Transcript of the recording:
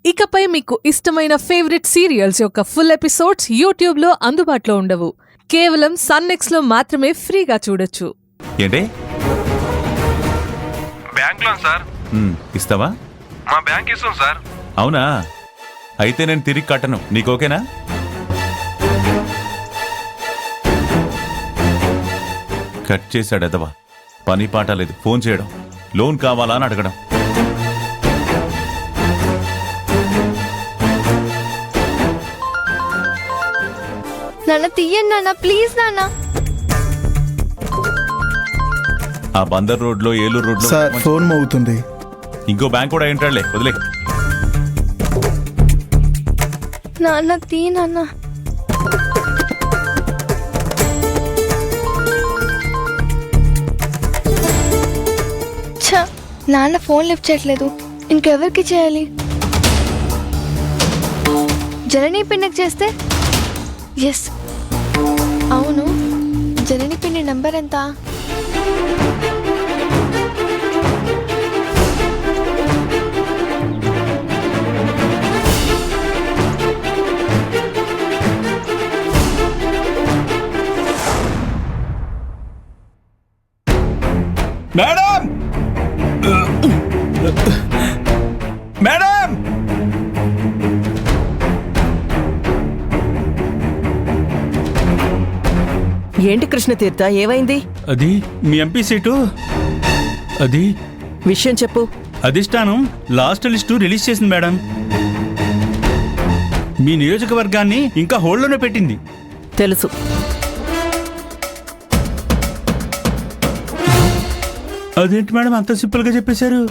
ఇకపై మీకు ఇష్టమైన ఫేవరెట్ సీరియల్స్ యొక్క ఫుల్ ఎపిసోడ్స్ యూట్యూబ్లో అందుబాటులో ఉండవు. కేవలం సన్నెక్స్లో మాత్రమే ఫ్రీగా చూడొచ్చు. ఏంటి? Bank loan sir. ఇస్తావా? మా బ్యాంక్ ఇస్తాం సార్. అవునా? అయితే నేను తిరిగి కట్టను. నీకు ఓకేనా? కట్ చేశాడు ఎదవా. పని పాట లేదు, ఫోన్ చేయడం, లోన్ కావాలా అని అడగడం. నాన్న తీయండి నాన్న, ప్లీజ్ నాన్న. ఆ బందర్ రోడ్ లో, ఏలూరు రోడ్ లో సార్ ఫోన్ మోగుతుంది. ఇంకో బ్యాంక్ కూడా ఏంటాడులే, వదిలే. నాన్న తీ నాన్న. ఛ, నాన్న ఫోన్ లిఫ్ట్ చేయట్లేదు. ఇంకెవరికి చేయాలి? జననీ పిన్నికి చేస్తే? ఎస్, అవును. జననీ పిన్ని నంబర్ ఎంత? మేడం! మేడం! ఏంటి కృష్ణతీర్థ, ఏమైంది? అది మీ ఎంపీ సీటు. అది విషయం చెప్పు. అధిష్టానం లాస్ట్ లిస్టు రిలీజ్ చేసింది మేడం. మీ నియోజకవర్గాన్ని ఇంకా హోల్డ్లోనే పెట్టింది. తెలుసు. అదేంటి మేడం అంత సింపుల్గా చెప్పేశారు?